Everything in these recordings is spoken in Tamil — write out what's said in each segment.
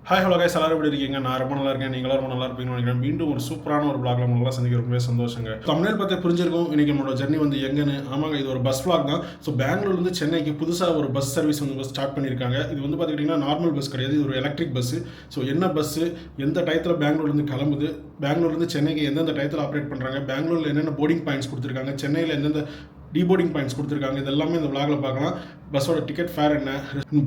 ஹாய் ஹலோ கைஸ், எல்லாரும் எப்படி இருக்கீங்க? நான் ரொம்ப நல்லா இருக்கேன். நீங்களும் ரொம்ப நல்லா இருப்பீங்கன்னு நினைக்கிறேன். மீண்டும் ஒரு சூப்பரான ஒரு vlogல உங்களை சந்திக்க ரொம்பவே சந்தோஷங்க. தமிழ் பற்றி புரிஞ்சிருக்கும். இன்னைக்கு நம்மளோட ஜர்னி வந்து எங்கன்னு. ஆமாங்க, இது ஒரு பஸ் vlog தான். ஸோ பெங்களூர்லேருந்து சென்னைக்கு புதுசாக ஒரு பஸ் சர்வீஸ் வந்து ஸ்டார்ட் பண்ணியிருக்காங்க. இது வந்து பார்த்துக்கிட்டிங்கன்னா நார்மல் பஸ் கிடையாது, இது ஒரு எலக்ட்ரிக் பஸ்ஸு. ஸோ என்ன பஸ்ஸு, எந்த டயத்தில் பெங்களூர்லேருந்து கிளம்புது, பெங்களூர்லேருந்து சென்னைக்கு எந்தெந்த டயத்தில் ஆப்ரேட் பண்ணுறாங்க, பெங்களூரில் என்னென்ன போர்டிங் பாயிண்ட்ஸ் கொடுத்துருக்காங்க, சென்னையில் எந்தெந்த டீபோர்டிங் பாயிண்ட்ஸ் கொடுத்துருக்காங்க, இதெல்லாமே இந்த vlogல பார்க்கலாம். பஸ்ஸோட டிக்கெட் ஃபேர் என்ன,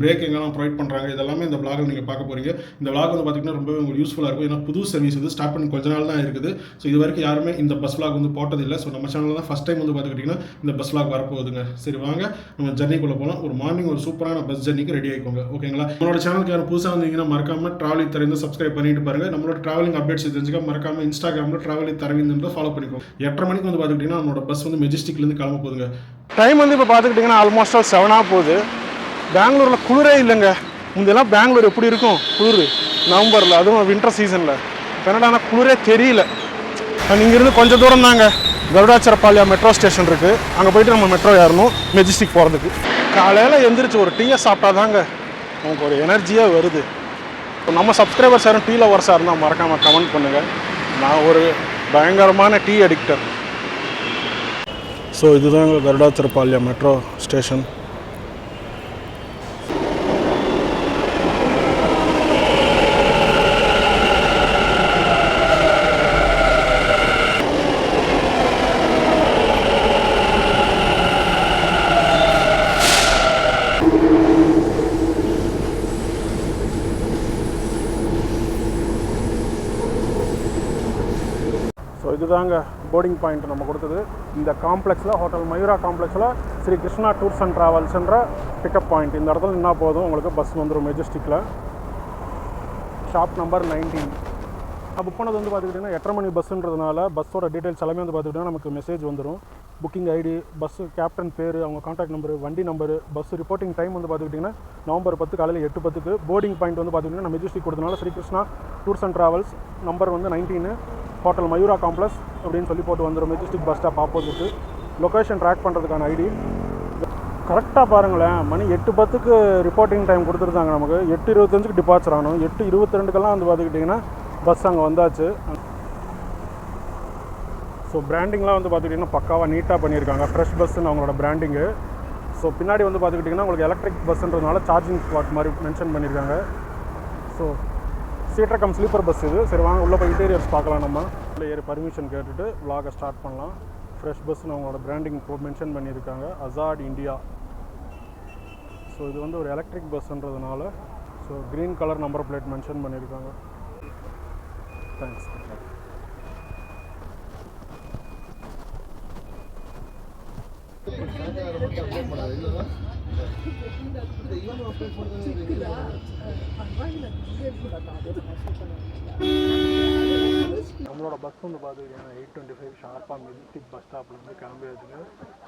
பிரேக் எங்கெல்லாம் ப்ரொவைட் பண்ணுறாங்க, இதெல்லாமே இந்த vlogல நீங்கள் பார்க்க போகிறீங்க. இந்த vlog வந்து பார்த்திங்கன்னா ரொம்பவே உங்களுக்கு யூஸ்ஃபுல்லாக இருக்கும். ஏன்னா புது சர்வீஸ் இது ஸ்டார்ட் பண்ணி கொஞ்ச நாள் தான் இருக்குது. ஸோ இது வரைக்கும் யாருமே இந்த பஸ் vlog வந்து போட்டதில்லை. ஸோ நம்ம சேனலில் தான் ஃபஸ்ட் டைம் வந்து பார்த்துக்கிட்டிங்கன்னா இந்த பஸ் vlog வரப்போகுதுங்க. சரி வாங்க நம்ம ஜர்னிக்குள்ளே போகலாம். ஒரு மார்னிங் ஒரு சூப்பரான பஸ் ஜர்னிக்கு ரெடி ஆகிக்கோங்க, ஓகேங்களா? நம்மளோட சேனலுக்கு யாரும் புதுசாக வந்தீங்கன்னா மறக்காமல் ட்ராவல் தரவிந்து சப்ஸ்கிரைப் பண்ணிட்டு பாருங்கள். நம்மளோட ட்ராவலிங் அப்டேட்ஸ் தெரிஞ்சுக்க மறக்காமல் இன்ஸ்டாகிராமில் ட்ராவல் தரவிந்து ஃபாலோ பண்ணிக்கோங்க. 8:30 மணிக்கு வந்து பார்த்துக்கிட்டிங்கன்னா நம்மளோட பஸ் வந்து மெஜஸ்டிக்லேருந்து கிளம்ப போகுதுங்க. டைம் வந்து இப்போ பார்த்துக்கிட்டிங்கன்னா ஆல்மோஸ்ட் 7 போகுது. பெங்களூரில் குளிரே இல்லைங்க. முந்தையெல்லாம் பெங்களூர் எப்படி இருக்கும், குளிர் நவம்பரில், அதுவும் வின்டர் சீசனில். கனடானா குளிரே தெரியல. இங்கேருந்து கொஞ்சம் தூரம் தாங்க கருடாச்சரப்பாளையம் மெட்ரோ ஸ்டேஷன் இருக்குது. அங்கே போய்ட்டு நம்ம மெட்ரோ ஏறணும் மெஜஸ்டிக் போகிறதுக்கு. காலையில் எந்திரிச்சு ஒரு டீயை சாப்பிட்டா தாங்க நமக்கு ஒரு எனர்ஜியாக வருது. இப்போ நம்ம சப்ஸ்கிரைபர்ஸ் யாரும் டீ லவர்ஸாக இருந்தால் மறக்காமல் கமெண்ட் பண்ணுங்கள். நான் ஒரு பயங்கரமான டீ அடிக்டர். ஸோ இதுதான் கருடாச்சரப்பாளையம் மெட்ரோ ஸ்டேஷன். ஸோ இதுதாங்க போர்டிங் பாயிண்ட் நம்ம கொடுத்தது. இந்த காம்ப்ளெக்ஸில், ஹோட்டல் மயூரா காம்ப்ளெக்ஸில் ஸ்ரீ கிருஷ்ணா டூர்ஸ் அண்ட் ட்ராவல்ஸ்ன்ற பிக்கப் பாயிண்ட். இந்த இடத்துல நின்னா போதும், உங்களுக்கு பஸ் வந்துடும் மெஜஸ்டிக்கில். Shop number 19. நான் புக் பண்ணது வந்து பார்த்துக்கிட்டிங்கன்னா 8:30 மணி பஸ்ஸுன்றதுனால பஸ்ஸோட டீட்டெயில்ஸ் எல்லாமே வந்து பார்த்துக்கிட்டிங்கன்னா நமக்கு மெசேஜ் வந்துடும். புக்கிங் ஐடி, பஸ்ஸு கேப்டன் பேர், அவங்க கான்டாக்ட் நம்பரு, வண்டி நம்பரு, பஸ் ரிப்போர்ட்டிங் டைம் வந்து பார்த்துக்கிட்டிங்கன்னா நவம்பர் 10 காலையில் 8:10. போர்டிங் பாயிண்ட் வந்து பார்த்துக்கிட்டிங்கன்னா மெஜஸ்டிக் கொடுத்தனால Shri Krishna tours and travels, number வந்து 19, ஹோட்டல் மயூரா காம்ப்ளெக்ஸ் அப்படின்னு சொல்லி போட்டு வந்துடும். Majestic bus stop opposite. Location track பண்ணுறதுக்கான ஐடி கரெக்டாக பாருங்களேன். மணி 8:10 ரிப்போர்ட்டிங் டைம் கொடுத்துருந்தாங்க நமக்கு. 8:25 டிபார்ச்சர் ஆகணும். 8:22 வந்து பார்த்துக்கிட்டிங்கன்னா பஸ் அங்கே வந்தாச்சு. ஸோ பிராண்டிங்லாம் வந்து பார்த்துக்கிட்டிங்கன்னா பக்காவாக நீட்டாக பண்ணியிருக்காங்க. ஃப்ரெஷ் பஸ்ஸுன்னு அவங்களோட பிராண்டிங்கு. ஸோ பின்னாடி வந்து பார்த்துக்கிட்டிங்கன்னா உங்களுக்கு எலக்ட்ரிக் பஸ்ஸுன்றதுனால சார்ஜிங் ஸ்பாட் மாதிரி மென்ஷன் பண்ணியிருக்காங்க. So seater come sleeper bus இது. சரி வாங்க உள்ளே போய் இன்டீரியர்ஸ் பார்க்கலாம். நம்ம உள்ளே ஏறி பர்மிஷன் கேட்டுட்டு vlog ஸ்டார்ட் பண்ணலாம். ஃப்ரெஷ் பஸ்ஸுன்னு அவங்களோட பிராண்டிங் மென்ஷன் பண்ணியிருக்காங்க, அசாட் இந்தியா. ஸோ இது வந்து ஒரு எலக்ட்ரிக் பஸ்ஸுன்றதுனால so green colour number plate mention பண்ணியிருக்காங்க. தேங்க்ஸ். நம்மளோட பஸ் வந்து பார்த்துக்கிட்டிங்கன்னா 8:25 ஷார்ப்பாக மெஜஸ்டிக் பஸ் ஸ்டாப்லேருந்து கிளம்பிடுதுங்க.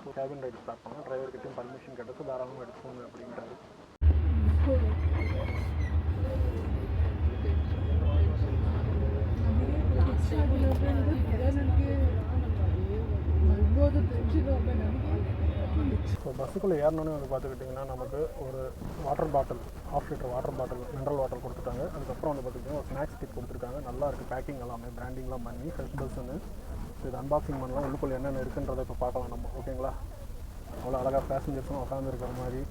ஸோ கேபின் ரைட் ஸ்டார்ட் பண்ணோம். டிரைவர்கிட்டையும் பர்மிஷன் கேட்டது, தாராளமாக எடுத்துக்கோங்க அப்படின்ட்டாரு. ஸோ பஸ்ஸுக்குள்ளே ஏறணுன்னு வந்து பார்த்துக்கிட்டிங்கன்னா நமக்கு ஒரு water bottle, 1/2 litre water bottle, mineral water கொடுத்துட்டாங்க. அதுக்கப்புறம் வந்து பார்த்துக்கிட்டிங்கன்னா ஒரு ஸ்நாக்ஸ் ஸ்டிக் கொடுத்துருக்காங்க. நல்லா இருக்குது பேக்கிங் எல்லாமே, பிராண்டிங்லாம் பண்ணி ஃப்ரெஷ் பஸ்ஸுன்னு. ஸோ இது அன்பாக்சிங் பண்ணலாம். உள்ளுக்குள்ளே என்னென்ன இருக்குன்றதை இப்போ பார்க்கலாம் நம்ம, ஓகேங்களா? அவ்வளோ அழகாக பேசஞ்சர்ஸும் உட்காந்து இருக்கிற மாதிரி,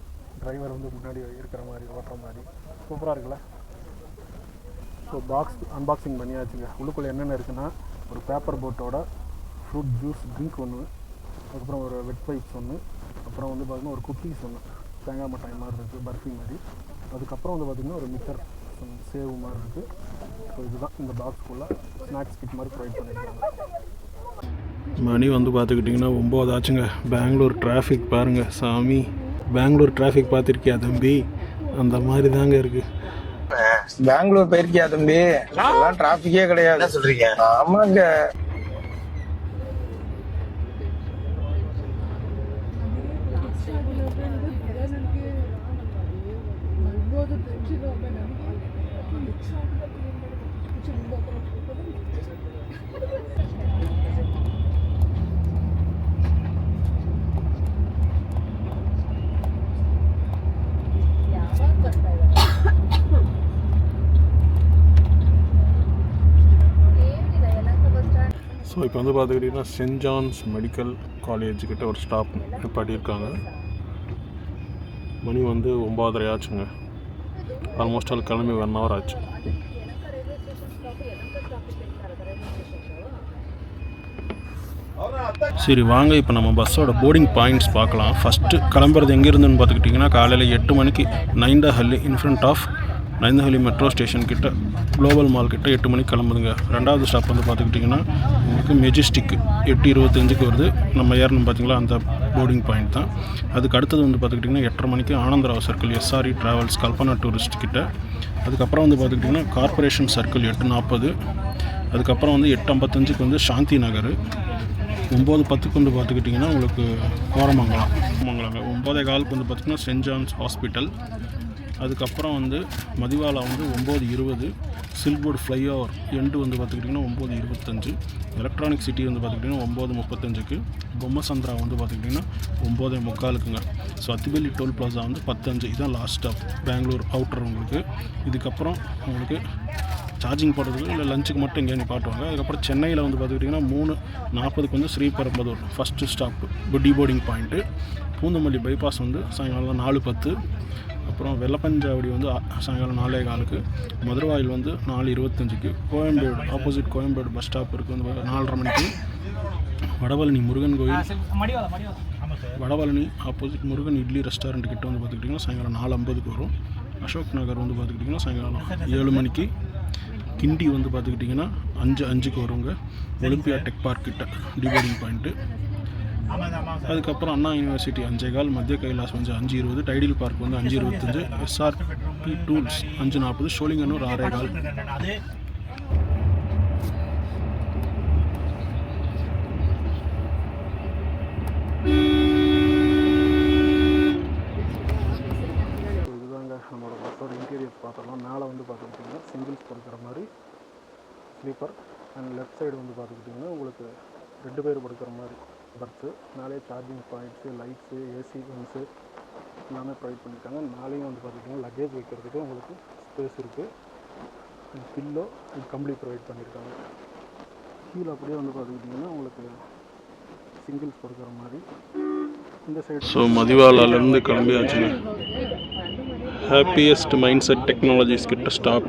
டிரைவர் வந்து முன்னாடி இருக்கிற மாதிரி, ஓட்டுற மாதிரி சூப்பராக இருக்குல்ல? ஸோ பாக்ஸ் அன்பாக்சிங் பண்ணியாச்சுங்க. உள்ளுக்குள்ளே என்னென்ன இருக்குன்னா ஒரு பேப்பர் போட்டோட ஃப்ரூட் ஜூஸ் ட்ரிங்க் ஒன்று, அதுக்கப்புறம் ஒரு வெட் பைப்ஸ் ஒன்று, அப்புறம் வந்து பார்த்திங்கன்னா ஒரு குக்கீஸ் ஒன்று, தேங்காய் மிட்டாய் மாதிரி இருக்குது, பர்ஃபி மாதிரி. அதுக்கப்புறம் வந்து பார்த்திங்கன்னா ஒரு மிக்சர் சேவு மாதிரி இருக்குது. ஸோ இதுதான் இந்த பாக்ஸ்க்குள்ளே ஸ்நாக்ஸ் கிட் மாதிரி ப்ரொவைட் பண்ணியிருக்காங்க. மணி வந்து பார்த்துக்கிட்டிங்கன்னா 9 ஆச்சுங்க. பெங்களூர் டிராஃபிக் பாருங்கள் சாமி. பெங்களூர் டிராஃபிக் பார்த்துருக்கியா தம்பி? அந்த மாதிரி தாங்க இருக்குது. பெங்களூர் போயிருக்கியா தம்பி? அதெல்லாம் டிராஃபிக்கே கிடையாது. சொல்றீங்க? ஆமாங்க. இப்போ வந்து பார்த்துக்கிட்டிங்கன்னா சென்ட் ஜான்ஸ் மெடிக்கல் காலேஜ் கிட்ட ஒரு ஸ்டாப் நிப்பாட்டியிருக்காங்க. மணி வந்து 9:30 ஆச்சுங்க. ஆல்மோஸ்ட் அது கிளம்பி 1 hour ஆச்சு. சரி வாங்க இப்போ நம்ம பஸ்ஸோட போர்டிங் பாயிண்ட்ஸ் பார்க்கலாம். ஃபஸ்ட்டு கிளம்புறது எங்கேருந்துன்னு பார்த்துக்கிட்டிங்கன்னா காலையில் 8 மணிக்கு நைந்தஹள்ளி இன்ஃப்ரண்ட் ஆஃப் நைந்தஹள்ளி மெட்ரோ ஸ்டேஷன் கிட்ட குளோபல் மால் கிட்ட 8 மணிக்கு கிளம்புதுங்க. ரெண்டாவது ஸ்டாப் வந்து பார்த்துக்கிட்டிங்கன்னா உங்களுக்கு மெஜெஸ்டிக் 8:25 வருது. நம்ம ஏறணும் பார்த்தீங்களா அந்த போர்டிங் பாயிண்ட் தான். அதுக்கு அடுத்தது வந்து பார்த்துக்கிட்டிங்கன்னா 8:30 மணிக்கு Anand Rao circle SRE travels Kalpana tourist கிட்ட. அதுக்கப்புறம் வந்து பார்த்துக்கிட்டிங்கன்னா கார்பரேஷன் சர்க்கிள் 8:40. அதுக்கப்புறம் வந்து 8:55 வந்து சாந்தி நகர். 9:10 வந்து பார்த்துக்கிட்டிங்கன்னா உங்களுக்கு கோரமங்கலம் 9:15 வந்து பார்த்திங்கன்னா சென்ட் ஜான்ஸ் ஹாஸ்பிட்டல். அதுக்கப்புறம் வந்து மதிவாலா வந்து 9:20. சில்க்வுட் ஃப்ளைஓவர் எண்டு வந்து பார்த்துக்கிட்டிங்கன்னா 9:25. எலக்ட்ரானிக் சிட்டி வந்து பார்த்துக்கிட்டிங்கன்னா 9:35. பொம்மசந்திரா வந்து பார்த்துக்கிட்டிங்கன்னா 9:45ங்க. ஸோ அத்திபெல்லி டோல் பிளாசா வந்து 10:05. இதுதான் லாஸ்ட் ஸ்டாப் பெங்களூர் அவுட்டர் உங்களுக்கு. இதுக்கப்புறம் உங்களுக்கு சார்ஜிங் போடுறதுக்கு இல்லை லஞ்சுக்கு மட்டும் எங்கேயும் நிப்பாட்டுவாங்க. அதுக்கப்புறம் சென்னையில் வந்து பார்த்துக்கிட்டிங்கன்னா 3:40 வந்து Sriperumbudur first stop deboarding point. Poonamallee bypass வந்து சாயங்காலம் 4:10. அப்புறம் வெள்ளப்பஞ்சாவடி வந்து சாயங்காலம் 4:15. மதுரவாயில் வந்து 4:25. Koyambedu opposite Koyambedu bus stop இருக்குது வந்து 4:30 மணிக்கு. வடபழனி முருகன் கோயில் வடபழனி ஆப்போசிட் முருகன் இட்லி ரெஸ்டாரண்ட் கிட்ட வந்து பார்த்துக்கிட்டிங்கன்னா சாயங்காலம் 4:50 வரும். அசோக் நகர் வந்து பார்த்துக்கிட்டிங்கன்னா சாயங்காலம் 7 மணிக்கு. கிண்டி வந்து பார்த்துக்கிட்டிங்கன்னா 5:05 வருங்க. ஒலிம்பியா டெக் பார்க் கிட்ட டிபோர்டிங் பாயிண்ட்டு. அதுக்கப்புறம் அண்ணா யூனிவர்சிட்டி 5:15. மத்திய கைலாஸ் வந்து 5:20. டைடில் பார்க் வந்து 5:25. SRP tools 5:40. சோழிங்கனூர் 6:15. இதுதாங்க நம்மளோட பஸ்ஸோட இன்டீரியர்ஸ் பார்த்துடலாம். மேலே வந்து பார்த்துக்கிட்டிங்கன்னா சிங்கிள்ஸ் படுக்கிற மாதிரி ஸ்லீப்பர். அண்ட் லெஃப்ட் சைடு வந்து பார்த்துக்கிட்டிங்கன்னா உங்களுக்கு 2 பேர் படுக்கிற மாதிரி பர்த்து. மேலே சார்ஜிங் பாயிண்ட்ஸு, லைட்ஸு, ஏசி வென்ஸு எல்லாமே ப்ரொவைட் பண்ணியிருக்காங்க. மேலேயும் வந்து பார்த்துக்கிட்டிங்கன்னா லக்கேஜ் வைக்கிறதுக்கு உங்களுக்கு ஸ்பேஸ் இருக்குது. அண்ட் பில்லோ அண்ட் கம்ப்ளி ப்ரொவைட் பண்ணியிருக்காங்க. கீழே அப்படியே வந்து பார்த்துக்கிட்டிங்கன்னா உங்களுக்கு சிங்கிள்ஸ் படுக்கிற மாதிரி இந்த சைடு. ஸோ மதிவாலாலேருந்து கிளம்பியாச்சுங்க. ஹாப்பியஸ்ட் மைண்ட் செட் டெக்னாலஜிஸ் கிட்ட ஸ்டாப்.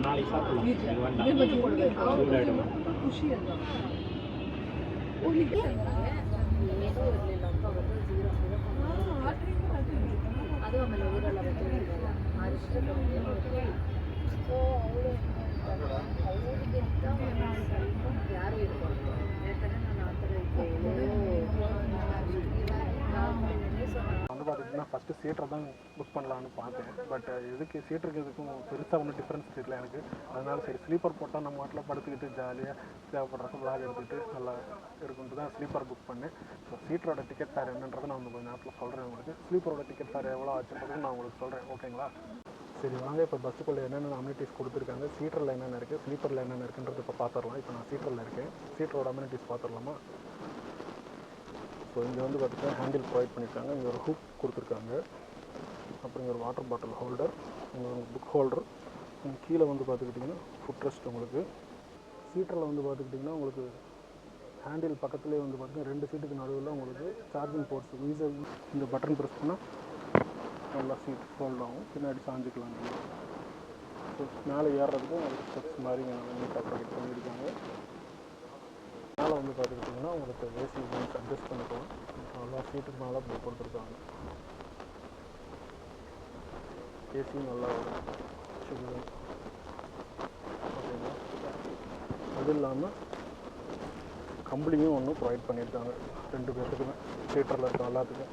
வந்து பார்த்திங்கன்னா ஃபஸ்ட்டு சீட்டரை தான் புக் பண்ணலான்னு பார்த்தேன். பட் எதுக்கு சீட்டருக்கு எதுக்கும் பெருசாக ஒன்றும் டிஃப்ரென்ஸ் தெரியல எனக்கு. அதனால சரி ஸ்லீப்பர் போட்டால் நம்ம மாட்டில் படுத்துக்கிட்டு ஜாலியாக தேவைப்படுறப்ப விளாக் எடுத்துக்கிட்டு நல்லா இருக்குன்ட்டு தான் ஸ்லீப்பர் புக் பண்ணேன். ஸோ சீட்டரோட டிக்கெட் ஃபேர் என்னன்றதை நான் கொஞ்சம் நேரத்தில் சொல்கிறேன் உங்களுக்கு. ஸ்லீப்பரோட டிக்கெட் ஃபேர் எவ்வளோ ஆச்சுன்றதுன்னு நான் உங்களுக்கு சொல்கிறேன். ஓகேங்களா? சரி வாங்க இப்போ பஸ்ஸுக்குள்ளே என்னென்ன அம்யூனிட்டிஸ் கொடுத்துருக்காங்க, சீட்டரில் என்னென்ன இருக்குது, ஸ்லீப்பரில் என்னென்ன இருக்குன்றது இப்போ பார்த்துடலாம். இப்போ நான் சீட்டரில் இருக்கேன். சீட்டரோட அம்யூனிட்டிஸ் பார்த்துடலாமா? ஸோ இங்கே வந்து பார்த்திங்கன்னா ஹேண்டில் ப்ரொவைட் பண்ணியிருக்காங்க. இங்கே ஒரு ஹூக் கொடுத்துருக்காங்க. அப்புறம் இங்கே ஒரு வாட்டர் பாட்டில் ஹோல்டர், இங்கே ஒரு புக் ஹோல்டர். கீழே வந்து பார்த்துக்கிட்டிங்கன்னா ஃபுட் ரெஸ்ட் உங்களுக்கு. சீட்டரில் வந்து பார்த்துக்கிட்டிங்கன்னா உங்களுக்கு ஹேண்டில் பக்கத்துலேயே வந்து பார்த்திங்கன்னா 2 சீட்டுக்கு நடுவில் உங்களுக்கு சார்ஜிங் போர்ட்ஸ் ஈஸியாக இந்த பட்டன் ப்ரெஸ் பண்ணால் நல்லா சீட் ஃபோல்ட் ஆகும். பின்னாடி சாஞ்சிக்கலாம். ஸோ மேலே ஏறுறதுக்கு உங்களுக்கு ஸ்டெப்ஸ் மாதிரி நீட்டாக ப்ரொவைட் பண்ணியிருக்காங்க. மேலே வந்து பார்த்துக்கிட்டிங்கன்னா உங்களுக்கு ஏசி வென்ஸ் அட்ஜஸ்ட் பண்ணிக்கலாம். நல்லா சீட்டுக்கு மேலே அப்படி கொடுத்துருக்காங்க. ஏசி நல்லா ஓகேங்களா? அது இல்லாமல் கம்பளியும் ஒன்று ப்ரொவைட் பண்ணியிருக்காங்க 2 பேர்த்துக்குமே. சீட்டரில் இருக்க எல்லாத்துக்கும்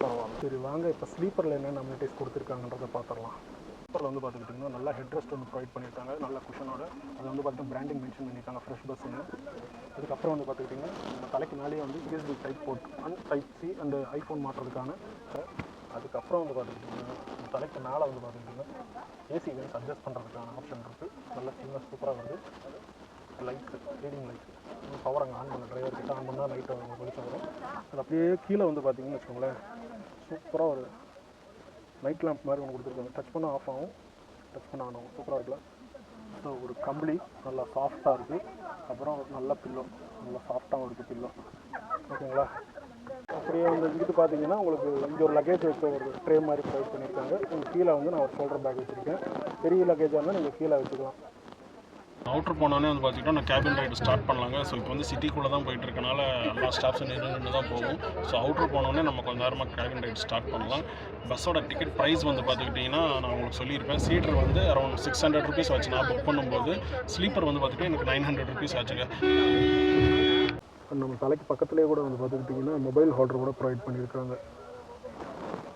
பரவாயில்ல. சரி வாங்க இப்போ ஸ்லீப்பரில் என்னென்ன அம்யூனிட்டிஸ் கொடுத்துருக்காங்கன்றதை பார்த்துடலாம். ஸ்லீப்பரில் வந்து பார்த்துக்கிட்டிங்கன்னா நல்லா ஹெட் ரெஸ்ட் வந்து ப்ரொவைட் பண்ணியிருக்காங்க, நல்ல குஷனோட. அது வந்து பார்த்திங்கன்னா பிராண்டிங் மென்ஷன் பண்ணியிருக்காங்க ஃப்ரெஷ் பஸ்ஸுன்னு. அதுக்கப்புறம் வந்து பார்த்துக்கிட்டிங்கன்னா நம்ம தலைக்கு மேலேயே வந்து USB type port and type C and iPhone மாட்டுறதுக்கான. அதுக்கப்புறம் வந்து பார்த்துக்கிட்டிங்கன்னா நம்ம தலைக்கு மேலே வந்து பார்த்துக்கிட்டிங்கன்னா ஏசி வென்ஸ் அட்ஜஸ்ட் பண்ணுறதுக்கான ஆப்ஷன் இருக்குது. நல்லா சின்ன சூப்பராக வந்து லைட்ஸு, ரீடிங் லைட்ஸு, பவர் அங்கே ஆன் பண்ண டிரைவர் கிட்ட ஆன் பண்ணால் லைட் வெளிச்சம் வரும். அது அப்படியே கீழே வந்து பார்த்திங்கன்னு வச்சுக்கோங்களேன் சூப்பராக ஒரு நைட் லேம்ப் மாதிரி ஒன்று கொடுத்துருக்காங்க. டச் பண்ணால் ஆஃப் ஆகும், டச் பண்ண ஆன் ஆகும். சூப்பராக இருக்குல்ல? ஸோ ஒரு கம்பளி நல்லா சாஃப்டாக இருக்குது. அப்புறம் நல்ல பில்லோ, நல்லா சாஃப்டாகவும் இருக்குது பில்லோ. ஓகேங்களா? அப்படியே வந்து இங்கிட்டு பார்த்தீங்கன்னா உங்களுக்கு இங்கே ஒரு லக்கேஜ் வச்ச ஒரு ட்ரே மாதிரி ப்ரொவைட் பண்ணியிருக்காங்க. உங்கள் கீழே வந்து நான் ஒரு ஷோல்டர் பேக் வச்சுருக்கேன். பெரிய லக்கேஜாக இருந்தால் நீங்கள் கீழே வச்சுக்கலாம். அவுட்டர் போனோடனே வந்து பார்த்திங்கன்னா நான் கேபின் ரைடு ஸ்டார்ட் பண்ணலாங்க. ஸோ இப்போ வந்து சிட்டிக்குள்ளே தான் போயிட்டு இருக்கனால எல்லா ஸ்டாப்ஸும் நின்று தான் போகும். ஸோ அவுட்டர் போனோடனே நம்ம கொஞ்சம் நேரமாக கேபின் ரைடு ஸ்டார்ட் பண்ணலாம். பஸ்ஸோட டிக்கெட் ப்ரைஸ் வந்து பார்த்துக்கிட்டிங்கன்னா நான் உங்களுக்கு சொல்லியிருப்பேன். சீட்டர் வந்து அரௌண்ட் 600 rupees ஆச்சு நான் புக் பண்ணும்போது. ஸ்லீப்பர் வந்து பார்த்துக்கிட்டா எனக்கு 900 rupees ஆச்சுங்க. நம்ம தலைக்கு பக்கத்துலேயே கூட வந்து பார்த்துக்கிட்டிங்கன்னா மொபைல் ஹோல்டர் கூட ப்ரொவைட் பண்ணியிருக்காங்க.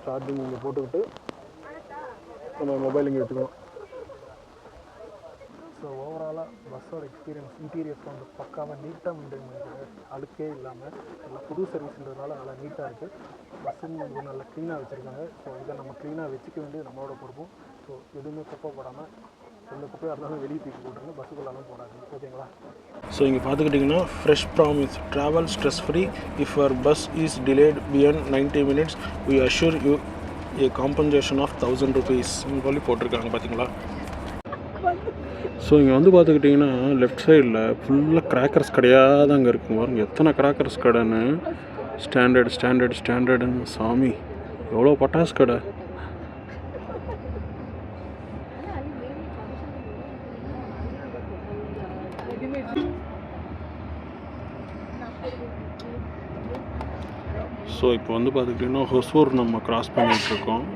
சார்ஜிங் இங்கே போட்டுக்கிட்டு நம்ம மொபைல் இங்கே வச்சுக்கலாம். ஸோ ஓவராலாக பஸ்ஸோட எக்ஸ்பீரியன்ஸ் இன்டீரியர்ஸ் வந்து பக்காவாக நீட்டாக மெயின்டைன் பண்ணியிருக்காங்க. அழுக்கே இல்லாமல் நல்லா புது சர்வீஸ்ன்றதுனால நல்லா நீட்டாக இருக்குது. பஸ்ஸுன்னு வந்து நல்லா க்ளீனாக வச்சுருக்காங்க. ஸோ இதை நம்ம க்ளீனாக வச்சுக்க வேண்டியது நம்மளோட பொறுப்பும். ஸோ எதுவுமே குப்பை போடாமல் எந்த குப்பையாக இருந்தாலும் வெளியே தூக்கி போட்டுருங்க, பஸ்ஸுக்குள்ளெல்லாம் போடாது. ஓகேங்களா? ஸோ இங்கே பார்த்துக்கிட்டிங்கன்னா fresh promise travel stress free if your bus is delayed beyond 90 minutes we assure you a compensation of 1000 rupees சொல்லி போட்டிருக்காங்க. பார்த்தீங்களா? ஸோ இங்கே வந்து பார்த்துக்கிட்டிங்கன்னா லெஃப்ட் சைடில் ஃபுல்லாக கிராக்கர்ஸ் கடையாக தான் அங்கே இருக்குங்க. பாருங்க எத்தனை கிராக்கர்ஸ் கடைன்னு. ஸ்டாண்டர்டுன்னு சாமி எவ்வளோ பட்டாசு கடை. ஸோ இப்போ வந்து பார்த்துக்கிட்டிங்கன்னா ஹொசூர் நம்ம கிராஸ் பண்ணிகிட்ருக்கோம்.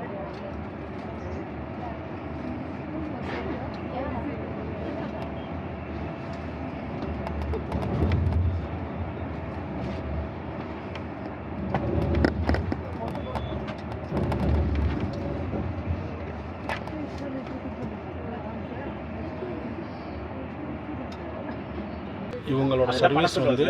இவங்களோட சர்வீஸ் வந்து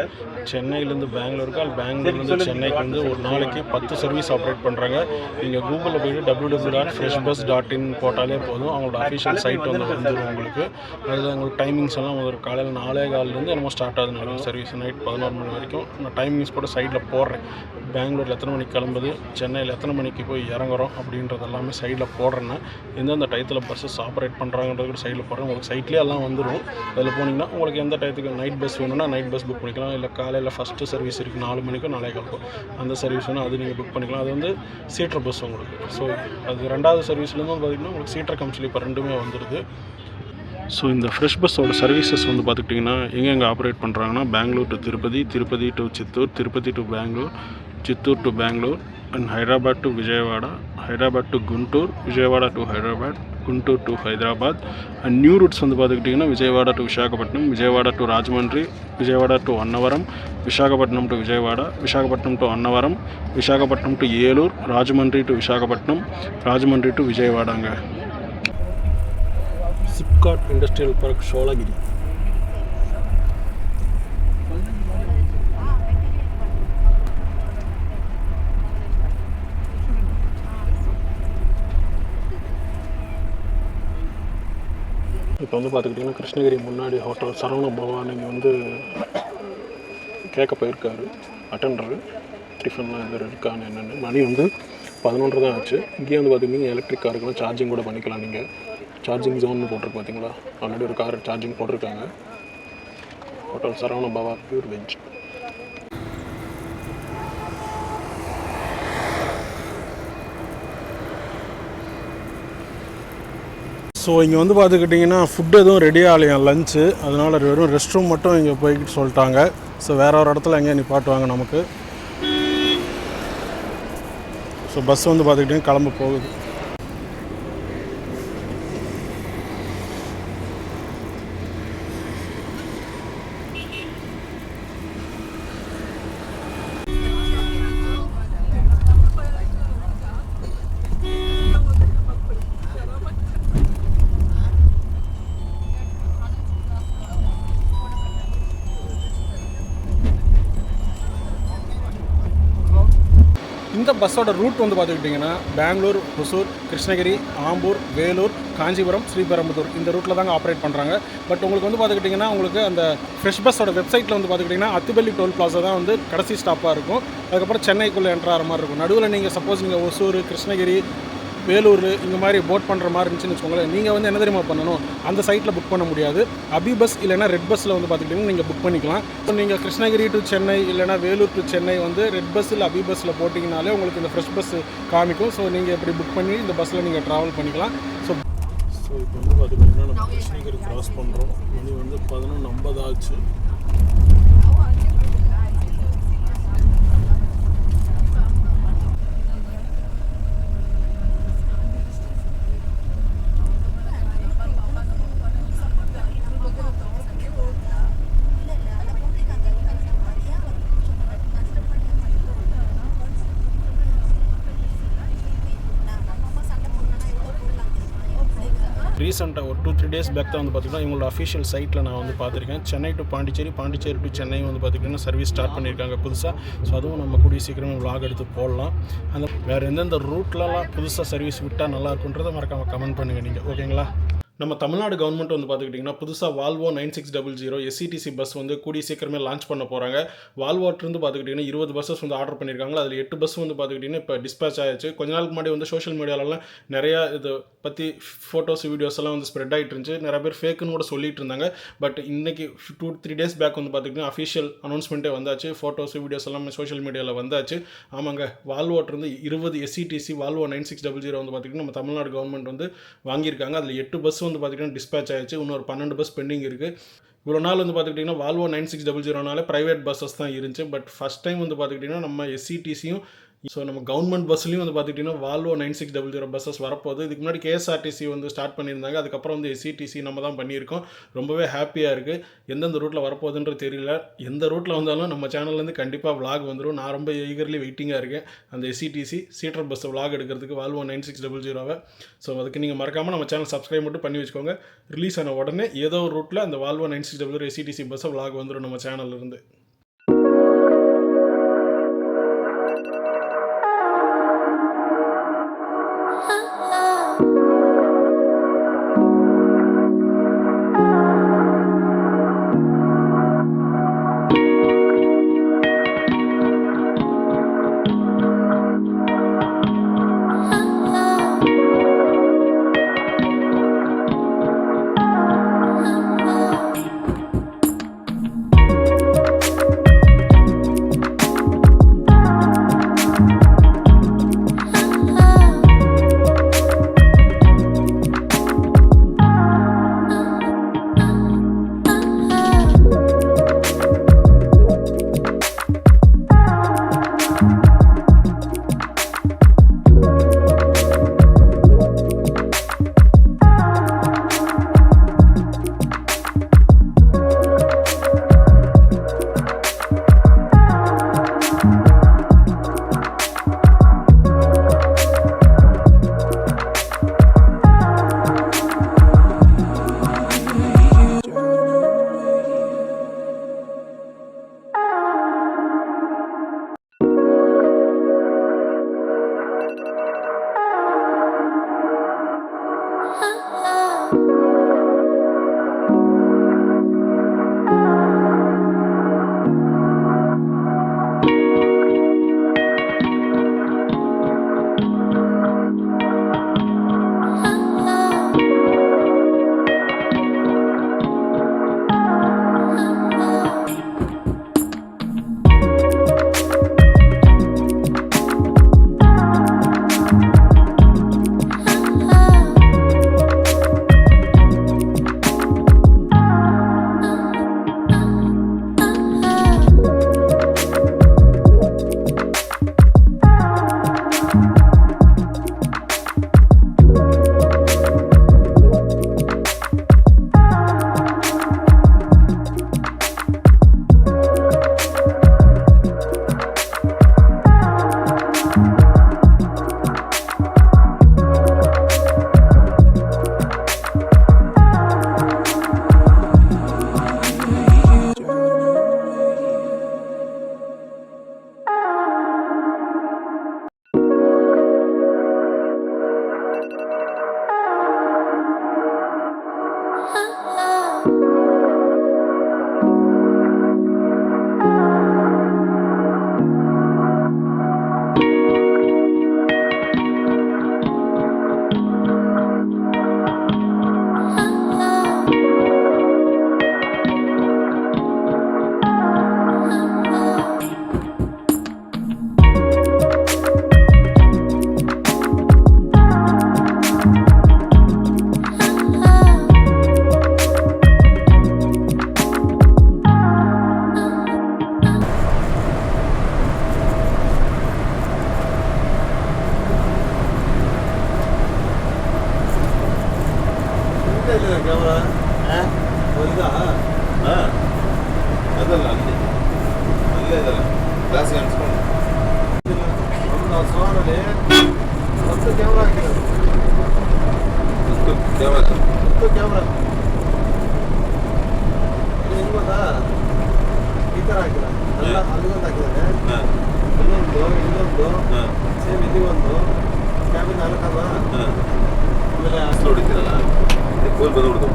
சென்னையிலேருந்து பெங்களூருக்கு அல்ல பெங்களூர்லேருந்து சென்னைக்கு வந்து ஒரு நாளைக்கு 10 சர்வீஸ் ஆப்ரேட் பண்ணுறாங்க. நீங்கள் கூகுளில் போய்ட்டு www.freshbus.in போட்டாலே போதும். அவங்களோட அஃபிஷியல் சைட் வந்து வந்துடும் உங்களுக்கு. அதில் உங்களுக்கு டைமிங்ஸ் எல்லாம் ஒரு காலையில் 4:15 என்னமோ ஸ்டார்ட் ஆகுது சர்வீஸ். நைட் 11 மணி வரைக்கும். நான் டைமிங்ஸ் கூட சைடில் போடுறேன். பெங்களூரில் எத்தனை மணிக்கு கிளம்புது, சென்னையில் எத்தனை மணிக்கு போய் இறங்குறோம் அப்படின்றது எல்லாமே சைடில் போடுறேன்னா எந்தெந்த டயத்தில் பஸ்ஸஸ் ஆப்ரேட் பண்ணுறாங்கன்றது கூட சைடில் போடுறேன். உங்களுக்கு சைட்லேயே எல்லாம் வந்துடும். அதில் போனீங்கன்னா உங்களுக்கு எந்த டயத்துக்கு நைட் பஸ் வேணும்னா நைட் பஸ் புக் பண்ணிக்கலாம். இல்லை காலையில் ஃபஸ்ட்டு சர்வீஸ் இருக்குது 4 மணிக்கோ 4:15 அந்த சர்வீஸ் வேணும், அது நீங்கள் புக் பண்ணிக்கலாம். அது வந்து சீட்டர் பஸ் உங்களுக்கு. ஸோ அது ரெண்டாவது சர்வீஸ்லேருந்து பார்த்திங்கன்னா உங்களுக்கு சீட்டர் கம் ஸ்லீப்பர் ரெண்டுமே வந்துடுது. ஸோ இந்த ஃப்ரெஷ் பஸ்ஸோட சர்வீசஸ் வந்து பார்த்துக்கிட்டிங்கன்னா எங்கெங்கே ஆப்ரேட் பண்ணுறாங்கன்னா Bangalore to Tirupati, Tirupati to Chittoor, Tirupati to Bangalore, Chittoor to Bangalore, and Hyderabad to Vijayawada, Hyderabad to Guntur, Vijayawada to Hyderabad, Guntur to Hyderabad. And new routes வந்து பார்த்துக்கிட்டிங்கன்னா Vijayawada to Visakhapatnam, Vijayawada to Rajahmundry, Vijayawada to Annavaram, Visakhapatnam to Vijayawada, Visakhapatnam to Annavaram, Visakhapatnam to Eluru, Rajahmundry to Visakhapatnam, Rajahmundry to விஜயவாடாங்க. SIPCOT industrial park Shoolagiri. இப்போ வந்து பார்த்துக்கிட்டிங்கன்னா கிருஷ்ணகிரி முன்னாடி ஹோட்டல் சரவண பவன் இங்கே வந்து கேட்க போயிருக்காரு அட்டெண்டரு. டிஃபன்லாம் எதாவது இருக்கான்னு என்னென்னு. மணி வந்து 11 தான் ஆச்சு. இங்கேயே வந்து பார்த்திங்கன்னா எலக்ட்ரிக் காருக்கெல்லாம் சார்ஜிங் கூட பண்ணிக்கலாம். நீங்கள் சார்ஜிங் ஜோன்னு போட்டிருக்கு பார்த்தீங்களா, ஆல்ரெடி ஒரு கார் சார்ஜிங் போட்டிருக்காங்க. ஹோட்டல் சரவண பவா பியூர் வெஜ். ஸோ இங்கே வந்து பார்த்துக்கிட்டிங்கன்னா ஃபுட் எதுவும் ரெடி ஆகலையா லஞ்சு, அதனால் வெறும் ரெஸ்ட் ரூம் மட்டும் இங்கே போய்கிட்டு சொல்லிட்டாங்க. ஸோ வேறு ஒரு இடத்துல எங்கேயும் நிப்பாட்டுவாங்க நமக்கு. ஸோ பஸ் வந்து பார்த்துக்கிட்டிங்கன்னா கிளம்ப போகுது. இந்த பஸ்ஸோட ரூட் வந்து பார்த்துக்கிட்டிங்கன்னா பெங்களூர், ஹொசூர், கிருஷ்ணகிரி, ஆம்பூர், வேலூர், காஞ்சிபுரம், ஸ்ரீபெரும்புதூர் இந்த ரூட்டில் தாங்க ஆப்ரேட் பண்ணுறாங்க. பட் உங்களுக்கு வந்து பார்த்துக்கிட்டிங்கன்னா உங்களுக்கு அந்த ஃப்ரெஷ் பஸ்ஸோட வெப்சைட்டில் வந்து பார்த்துக்கிட்டிங்கன்னா அத்திபள்ளி டோல் பிளாஸா தான் வந்து கடைசி ஸ்டாப்பாக இருக்கும். அதுக்கப்புறம் சென்னைக்குள்ளே என்ட்ரு ஆகிற மாதிரி இருக்கும். நடுவில் நீங்கள் சப்போஸ் நீங்கள் ஒசூர், கிருஷ்ணகிரி, வேலூர் இந்த மாதிரி போட் பண்ணுற மாதிரி இருந்துச்சுன்னு வச்சுக்கோங்களேன், நீங்கள் வந்து என்ன தெரியுமா பண்ணணும், அந்த சைட்டில் புக் பண்ண முடியாது. அபி பஸ் இல்லைனா ரெட் பஸ்ஸில் வந்து பார்த்துக்கிட்டிங்கன்னா நீங்கள் புக் பண்ணிக்கலாம். ஸோ நீங்கள் கிருஷ்ணகிரி டு சென்னை இல்லைனா வேலூர் டு சென்னை வந்து ரெட் பஸ் இல்லை அபி பஸ்ஸில் போட்டிங்கனாலே உங்களுக்கு இந்த ஃப்ரெஷ் பஸ் காமிக்கும். ஸோ நீங்கள் இப்படி புக் பண்ணி இந்த பஸ்ஸில் நீங்கள் ட்ராவல் பண்ணிக்கலாம். ஸோ இப்போ வந்து பார்த்துக்கிட்டிங்கன்னா நம்ம கிருஷ்ணகிரி கிராஸ் பண்ணுறோம். மணி வந்து 11:50 ஆச்சு. ரீசெண்டாக ஒரு 2-3 டேஸ் பேக் தான் வந்து பார்த்திங்கன்னா இவங்களோட அஃபிஷியல் சைட்டில் நான் வந்து பார்த்துருக்கேன். சென்னை டு பாண்டிச்சேரி, பாண்டிச்சேரி டு சென்னை வந்து பார்த்திங்கன்னா சர்வீஸ் ஸ்டார்ட் பண்ணியிருக்காங்க புதுசாக. ஸோ அதுவும் நம்ம கூடிய சீக்கிரமே vlog எடுத்து போடலாம். அந்த வேறு எந்தெந்த ரூட்லலாம் புதுசாக சர்வீஸ் விட்டால் நல்லா இருக்குன்றதை மறக்காமல் கமெண்ட் பண்ணுங்கள் நீங்கள், ஓகேங்களா? நம்ம தமிழ்நாடு கவர்மெண்ட் வந்து பார்த்துக்கிட்டிங்கன்னா புதுசாக வால்வோ 9600 எஸ்சிடிசி பஸ் வந்து கூடிய சீக்கிரமே லான்ச் பண்ண போகிறாங்க. வால்வோட்டிருந்து பார்த்துக்கிட்டிங்கன்னா 20 பஸ்ஸஸ் வந்து ஆர்டர் பண்ணியிருக்காங்க. அதில் 8 பஸ் வந்து பார்த்துக்கிட்டிங்கன்னா இப்போ டிஸ்பேச் ஆயிடுச்சு. கொஞ்ச நாளுக்கு முன்னாடி வந்து சோஷியல் மீடியாலலாம் நிறையா இதை பற்றி ஃபோட்டோஸ் வீடியோஸ் எல்லாம் வந்து ஸ்ப்ரெட் ஆகிட்டு இருந்துச்சு. நிறைய பேர் ஃபேக்குன்னு கூட சொல்லிட்டு இருந்தாங்க. பட் இன்றைக்கி 2-3 டேஸ் பேக் வந்து பார்த்துக்கிட்டிங்கன்னா அஃபிஷியல் அனௌன்ஸ்மெண்ட்டே வந்தாச்சு. ஃபோட்டோஸ் வீடியோஸ் எல்லாமே சோஷியல் மீடியாவில் வந்தாச்சு. ஆமாங்க, வால்வோட்டிருந்து 20 எஸ்சிடிசி வால்வோ 9600 வந்து பார்த்திங்கன்னா நம்ம தமிழ்நாடு கவர்மெண்ட் வந்து வாங்கியிருக்காங்க. அதில் 8 பஸ் வந்து பார்த்திங்கன்னா டிஸ்பேச் ஆயிடுச்சு. இன்னொரு 12 பஸ் பெண்டிங் இருக்குது. இவ்வளோ நாள் வந்து பார்த்துக்கிட்டிங்கன்னா வால்வோ 9600 ப்ரைவேட் பஸ்ஸஸ் தான் இருந்துச்சு. பட் ஃபஸ்ட் டைம் வந்து பார்த்துக்கிட்டிங்கன்னா நம்ம எஸ்சிடிசியும் ஸோ நம்ம கவர்மெண்ட் பஸ்லையும் வந்து பார்த்துக்கிட்டிங்கன்னா வால்வோ 9600 பஸ்ஸஸ் வரப்போகுது. இதுக்கு முன்னாடி கேஎஸ்ஆர்டிசி வந்து ஸ்டார்ட் பண்ணியிருந்தாங்க. அதுக்கப்புறம் வந்து எஸ்சிடிசி நம்ம தான் பண்ணியிருக்கோம். ரொம்பவே ஹாப்பியாக இருக்குது. எந்தெந்த ரூட்டில் வரப்போகுதுன்றது தெரியல. எந்த ரூட்டில் வந்தாலும் நம்ம சேனல்லேருந்து கண்டிப்பாக vlog வந்துடும். நான் ரொம்ப ஈகர்லி வெயிட்டிங்காக இருக்கேன் அந்த எஸ்சிடிசி சீட்டர் பஸ் vlog எடுக்கிறதுக்கு வால்வோ 9600. ஸோ அதுக்கு நீங்கள் மறக்காமல் நம்ம சேனல் சப்ஸ்கிரைப் மட்டும் பண்ணி வச்சுக்கோங்க. ரிலீஸ் ஆன உடனே ஏதோ ஒரு ரூட்டில் அந்த வால்வோ 9600 எஸ்சிடிசி பஸ்ஸை vlog வந்துடும் நம்ம சேனல்லேருந்து. ಕ್ಯಾಮ್ರಾ ಅದಲ್ಲ ಅಲ್ಲಿ ಅಲ್ಲೇ ಇದಲ್ಲ ಗ್ಲಾಸಿಗೆ ಅನ್ಸ್ಕೊಂಡು ಒಂದು ಸೋನಲ್ಲಿ 10 ಕ್ಯಾಮ್ರಾ ಹಾಕಿದ್ದಾರೆ 10 ಕ್ಯಾಮ್ರಾ ಹೆಂಗ್ ಗೊತ್ತಾ ಈ ಥರ ಹಾಕಿದ್ದಾರೆ ಅಲ್ಲ ಅಲ್ಲಿಗೊಂದು ಹಾಕಿದ್ದಾರೆ ಇನ್ನೊಂದು ಸೇಮ್ ಇದಿಗೊಂದು ಕ್ಯಾಬಿನ್ ನಾಲ್ಕಲ್ಲ ಆಮೇಲೆ ಅಷ್ಟು ಹೊಡಿತೀರಲ್ಲ ಫೋನ್ ಬಂದು ಹೊಡೆದು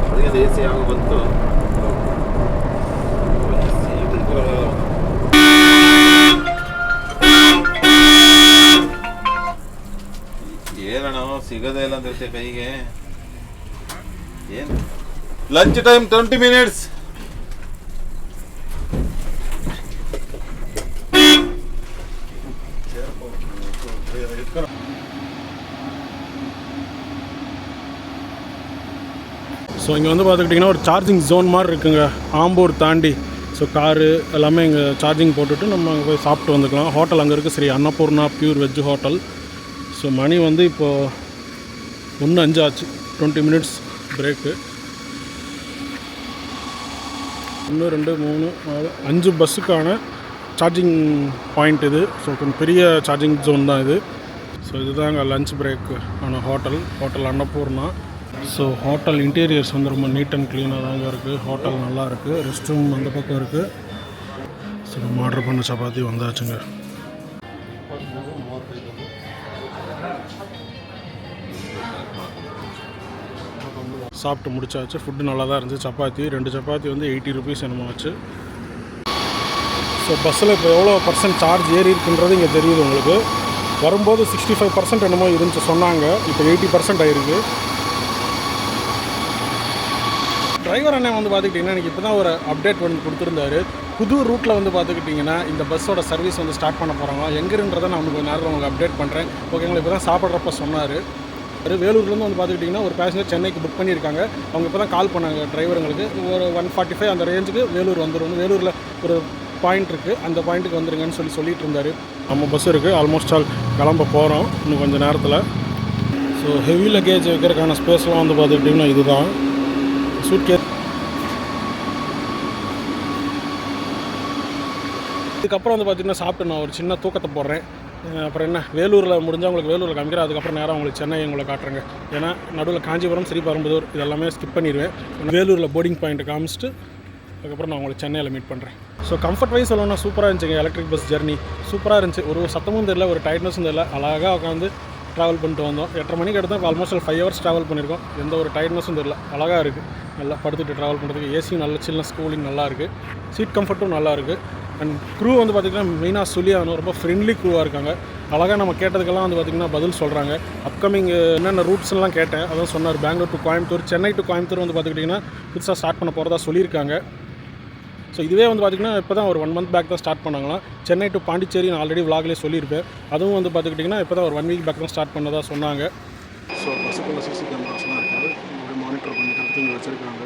ಅದಕ್ಕೆ ಎ ಸಿ ಯಾವಾಗ ಬಂತು ಏನಣ್ಣ ಸಿಗೋದೇ ಇಲ್ಲ ಅಂತ ಕೈಗೆ ಏನು ಲಂಚ್ ಟೈಮ್ 20 minutes ஸோ இங்கே வந்து பார்த்துக்கிட்டிங்கன்னா ஒரு சார்ஜிங் ஜோன் மாதிரி இருக்குங்க ஆம்பூர் தாண்டி. ஸோ காரு எல்லாமே இங்கே சார்ஜிங் போட்டுட்டு நம்ம அங்கே போய் சாப்பிட்டு வந்துக்கலாம். ஹோட்டல் அங்கே இருக்குது, Shri Annapoorna pure veg hotel. So மணி வந்து இப்போது 1:05 ஆச்சு. 20 minutes பிரேக்கு. 1 2 3 4 5 பஸ்ஸுக்கான சார்ஜிங் பாயிண்ட் இது. ஸோ கொஞ்சம் பெரிய சார்ஜிங் ஜோன் தான் இது. ஸோ இதுதான் அங்கே லஞ்ச் பிரேக்கு ஆன hotel Annapoorna. So hotel interiors வந்து ரொம்ப நீட் அண்ட் க்ளீனாக தாங்க இருக்குது. ஹோட்டல் நல்லா இருக்குது. ரெஸ்ட் ரூம் அந்த பக்கம் இருக்குது. ஸோ நம்ம ஆர்டர் பண்ண சப்பாத்தி வந்தாச்சுங்க. சாப்பிட்டு முடிச்சாச்சு. ஃபுட்டு நல்லா தான் இருந்துச்சு. சப்பாத்தி 2 சப்பாத்தி வந்து 80 rupees என்னமோ ஆச்சு. ஸோ பஸ்ஸில் இப்போ எவ்வளோ % சார்ஜ் ஏறி இருக்குன்றது இங்கே தெரியுது உங்களுக்கு. வரும்போது 65% என்னமோ இருந்துச்சு சொன்னாங்க. இப்போ 80% ஆகிருக்கு. டிரைவர் அண்ணன் வந்து பார்த்துக்கிட்டிங்கன்னா எனக்கு இப்போ தான் ஒரு அப்டேட் வந்து கொடுத்துருந்தாரு. புது ரூட்டில் வந்து பார்த்துக்கிட்டிங்கன்னா இந்த பஸ்ஸோட சர்வீஸ் வந்து ஸ்டார்ட் பண்ண போகிறாங்க. எங்கேன்றதை நான் கொஞ்சம் நேரத்தில் உங்களுக்கு அப்டேட் பண்ணுறேன். ஓகேங்களா? இப்போ தான் சாப்பிட்றப்ப சொன்னார். வேலூர்லேருந்து வந்து பார்த்துக்கிட்டிங்கன்னா ஒரு பேசஞ்சர் சென்னைக்கு புக் பண்ணியிருக்காங்க. அவங்க இப்போ தான் கால் பண்ணாங்க டிரைவருங்களுக்கு. ஒரு 145 அந்த ரேஞ்சுக்கு வேலூர் வந்துடும். வேலூரில் ஒரு பாயிண்ட் இருக்குது, அந்த பாயிண்ட்டுக்கு வந்துருங்கன்னு சொல்லிட்டு இருந்தார். நம்ம பஸ் இருக்குது. ஆல்மோஸ்ட் ஆல் கிளம்ப போகிறோம் இன்னும் கொஞ்சம் நேரத்தில். ஸோ ஹெவி லக்கேஜ் வைக்கிறதுக்கான ஸ்பேஸ்லாம் வந்து பார்த்துக்கிட்டிங்கன்னா இதுதான் சூட்கேஸ். இதுக்கப்புறம் வந்து பார்த்திங்கன்னா சாப்பிட்டு நான் ஒரு சின்ன தூக்கத்தை போடுறேன். அப்புறம் என்ன, வேலூரில் முடிஞ்சால் உங்களுக்கு வேலூரில் காமிக்கிறேன். அதுக்கப்புறம் நேராக உங்களுக்கு சென்னை உங்களை காட்டுறேங்க. ஏன்னா நடுவில் காஞ்சிபுரம், ஸ்ரீபெரும்புதூர் இதெல்லாமே ஸ்கிப் பண்ணிடுவேன். வேலூரில் போர்டிங் பாயிண்ட்டை காமிச்சிட்டு அதுக்கப்புறம் நான் உங்களுக்கு சென்னையில் மீட் பண்ணுறேன். ஸோ கம்ஃபர்ட் வைஸ் சொல்லணும்னா சூப்பராக இருந்துச்சுங்க. எலக்ட்ரிக் பஸ் ஜர்னி சூப்பராக இருந்துச்சு. ஒரு சத்தமும் தெரியல, ஒரு டயர்ட்னஸும் தெரியல. அழகாக உட்காந்து ட்ராவல் பண்ணிட்டு வந்தோம். 8:30 மணிக்கு எடுத்தோம். ஆல்மோஸ்ட் 5 hours ட்ராவல் பண்ணியிருக்கோம். எந்த ஒரு டயர்ட்னஸும் தெரியல. அழகாக இருக்குது. நல்லா படுத்துட்டு ட்ராவல் பண்ணுறதுக்கு. ஏசியும் நல்ல சில்னஸ் கூலிங் நல்லா இருக்குது. சீட் கம்ஃபர்ட்டும் நல்லா இருக்குது. அண்ட் க்ரூ வந்து பார்த்திங்கன்னா மெயினாக சொல்லியாகணும், ரொம்ப ஃப்ரெண்ட்லி க்ரூவாக இருக்காங்க. அழகாக நம்ம கேட்டதுக்கெல்லாம் வந்து பார்த்திங்கன்னா பதில் சொல்கிறாங்க. அப்கமிங் என்னென்ன ரூட்ஸ்லாம் கேட்டேன், அதான் சொன்னார். பெங்களூர் டு கோயம்புத்தூர், சென்னை டு கோயம்புத்தூர் வந்து பார்த்துக்கிட்டிங்கன்னா புதுசாக ஸ்டார்ட் பண்ண போகிறதா சொல்லியிருக்காங்க. ஸோ இதுவே வந்து பார்த்திங்கன்னா இப்போ தான் ஒரு 1 month பேக் தான் ஸ்டார்ட் பண்ணாங்களாம். சென்னை டு பாண்டிச்சேரி நான் ஆல்ரெடி விலாக்லேயே சொல்லியிருப்பேன். அதுவும் வந்து பார்த்துக்கிட்டிங்கன்னா இப்போ தான் ஒரு 1 week பேக் தான் ஸ்டார்ட் பண்ணதாக சொன்னாங்க. ஸோ பஸ்ஸுக்குள்ள சிசி கேமராஸ்லாம் இருக்காது. அப்படியே மானிட்டர் பண்ணிக்கிறதுக்கு இங்கே வச்சுருக்காங்க.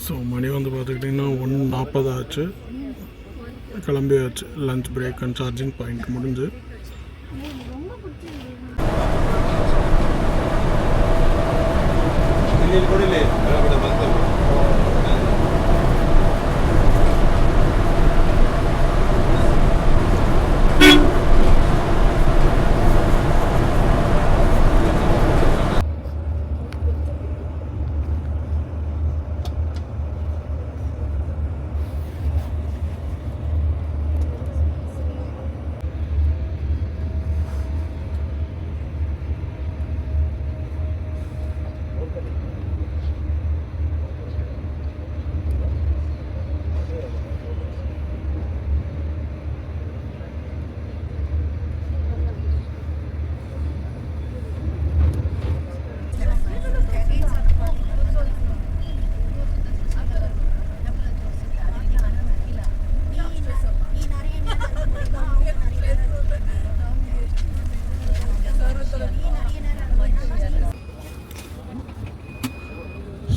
ஸோ மணி வந்து பார்த்துக்கிட்டிங்கன்னா 1:40 ஆச்சு. கிளம்பியாச்சு. Lunch break and charging point முடிஞ்சு.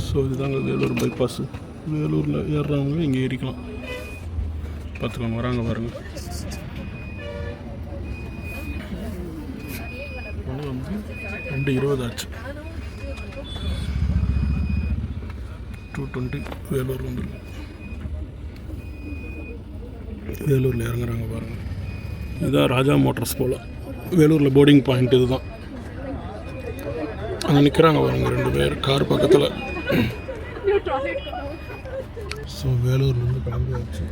ஸோ இதுதாங்க வேலூர் பைபாஸ். வேலூரில் ஏறுறவங்க இங்கே ஏறிக்கலாம். பார்த்துக்கோங்க, வராங்க பாருங்கள். 2:20 ஆச்சு. 2:20 வேலூர் வந்துருக்கு. வேலூரில் இறங்குறாங்க பாருங்கள். இதுதான் ராஜா மோட்டர்ஸ் போல். வேலூரில் போர்டிங் பாயிண்ட் இது தான். அங்கே நிற்கிறாங்க பாருங்க 2 பேர் கார் பக்கத்தில். ஸோ வேலூர்லேருந்து கிளம்பியாச்சு.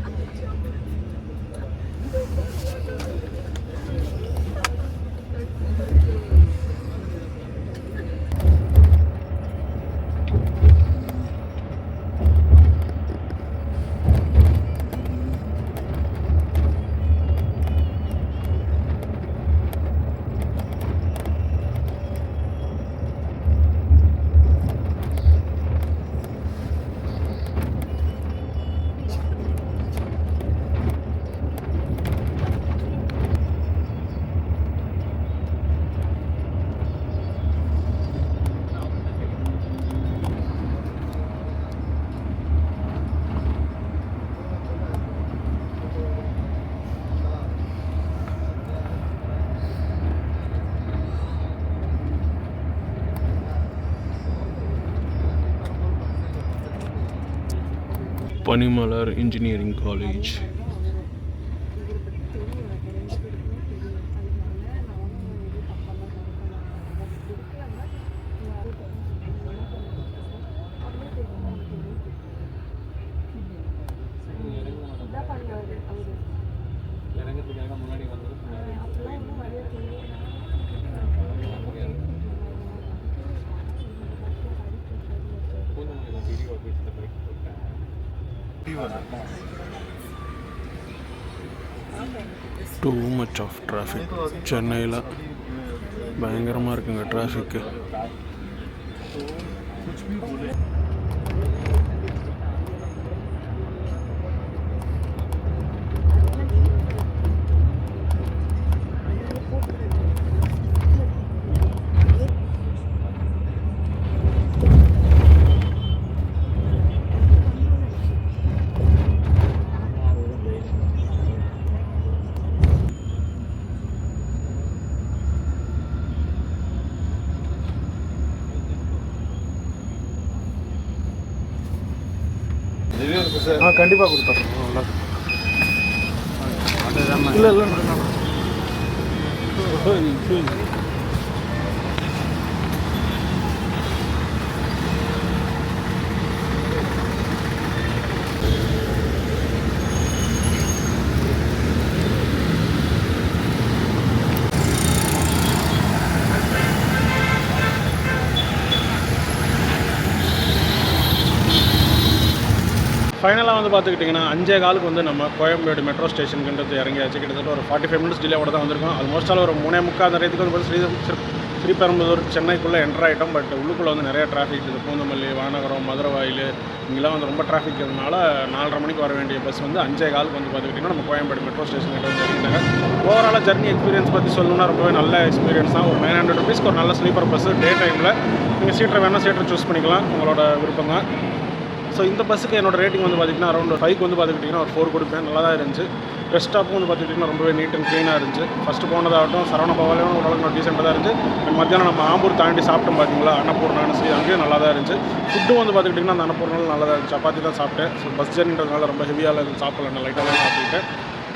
Panimalar engineering college. Too much of traffic. சென்னையில் பயங்கரமாக இருக்குங்க டிராஃபிக்கு. கண்டிப்பாக கொடுத்துட்றோம். இல்லை இல்லை ஃபைனலாக வந்து பார்த்துக்கிட்டிங்கன்னா 5:15 வந்து நம்ம கோயம்பேடு மெட்ரோ ஸ்டேஷனுக்குன்றது இறங்கியாச்சு. கிட்டத்தட்ட ஒரு 45 மினிட்ஸ் டிலேவோட தான் வந்திருக்கோம். ஆல்மோஸ்டால் ஒரு 3:45 அந்த நேரத்துக்கு வந்து ஸ்ரீபெரும்புதூர் சென்னைக்குள்ளே என்ட்ரு ஆகிட்டோம். பட் உள்ளுக்குள்ளே வந்து நிறைய டிராஃபிக் இருக்குது. பூந்தமல்லி, வானகரம், மதுரவாயில் இங்கெல்லாம் வந்து ரொம்ப டிராஃபிக் இருக்கிறதுனால 4:30 மணிக்கு வர வேண்டிய பஸ் வந்து 5:15 வந்து பார்த்துக்கிட்டிங்கன்னா நம்ம கோயம்பேடு மெட்ரோ ஸ்டேஷன் கிட்ட வந்து இறங்கிட்டாங்க. ஓவராலாக ஜர்னி எக்ஸ்பீரியன்ஸ் பற்றி சொல்லணும்னா ரொம்பவே நல்ல எக்ஸ்பீரியன்ஸ் தான். ஒரு 900 ருபீஸ்க்கு ஒரு நல்ல ஸ்லீப்பர் பஸ்ஸு. டே டைமில் நீங்கள் சீட்டரை வேணால் சீட்டரை சூஸ் பண்ணிக்கலாம், உங்களோட விருப்பம் தான். ஸோ இந்த பஸ்ஸுக்கு என்னோட ரேட்டிங் வந்து பார்த்திங்கன்னா அரௌண்ட் 5 வந்து பார்த்துக்கிட்டிங்கன்னா ஒரு 4 கொடுப்பேன். நல்லா தான் இருந்துச்சு. ரெஸ்ட் ஸ்டாப்பும் வந்து பார்த்துக்கிட்டிங்கன்னா ரொம்பவே நீட் அண்ட் க்ளீனாக இருந்துச்சு. ஃபஸ்ட்டு போனதாகட்டும் சரவண பவாலையும் ஓரளவுக்கு டீசெண்டாக தான் இருந்துச்சு. அண்ட் மத்தியானம் நம்ம ஆம்பூர் தாண்டி சாப்பிட்டோம் பார்த்தீங்களா, அன்னபூர்ணான்னு சொல்லி அங்கேயும் நல்லா தான் இருந்துச்சு. ஃபுட்டும் வந்து பார்த்துக்கிட்டிங்கன்னா அந்த அன்னபூர்ணாலும் நல்லா தான் இருந்துச்சு. சப்பாத்தி தான் சாப்பிட்டேன். ஸோ பஸ் ஜர்னின்றதுனால ரொம்ப ஹெவியாக எதுவும் சாப்பிடல, லைட்டாக தான் சாப்பிட்டுட்டேன்.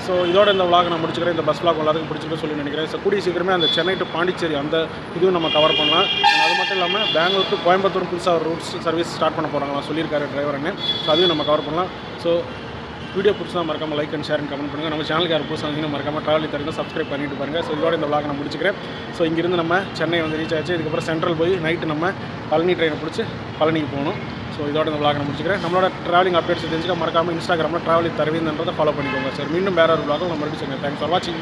ஸோ இதோட இந்த vlog நான் முடிச்சுக்கிறேன். இந்த பஸ் vlog எல்லாருக்கும் பிடிச்சிருக்கு சொல்லி நினைக்கிறேன். ஸோ கூடிய சீக்கிரமே அந்த சென்னை டு பாண்டிச்சேரி அந்த இதுவும் நம்ம கவர் பண்ணலாம். அது மட்டும் இல்லாமல் பெங்களூர் டு கோயம்புத்தூர் புதுசாக ஒரு ரூட்ஸ் சர்வீஸ் ஸ்டார்ட் பண்ண போகிறாங்களா சொல்லியிருக்காரு டிரைவர்னு. ஸோ அதையும் நம்ம கவர் பண்ணலாம். ஸோ வீடியோ பிடிச்சா மறக்காமல் like and share and comment பண்ணுங்கள். நம்ம சேனலுக்கு யார் புதுசாக வந்தீங்கன்னா மறக்காமல் ட்ராவல் தருங்க சப்ஸ்கிரைப் பண்ணிட்டு பாருங்கள். ஸோ இதோட இந்த vlog நான் முடிச்சுக்கிறேன். ஸோ இங்கேருந்து நம்ம சென்னை வந்து ரீச் ஆச்சு. இதுக்கப்புறம் சென்ட்ரல் போய் நைட்டு நம்ம பழனி ட்ரெயினை பிடிச்சி பழனிக்கு போகணும். ஸோ இதோட இந்த vlog நான் முடிச்சுக்கிறேன். நம்மளோட ட்ராவலிங் அப்டேட்ஸ் தெரிஞ்சுக்க மறக்காமல் இன்ஸ்டாகிராமில் ட்ராவலிங் தருவீன்றதை ஃபாலோ பண்ணிக்கோங்க. சார் மீண்டும் வேறு ஒரு vlog நம்ம மறுபடியும் சொல்லுங்கள். தேங்க்ஸ் ஃபார் வாட்சிங்.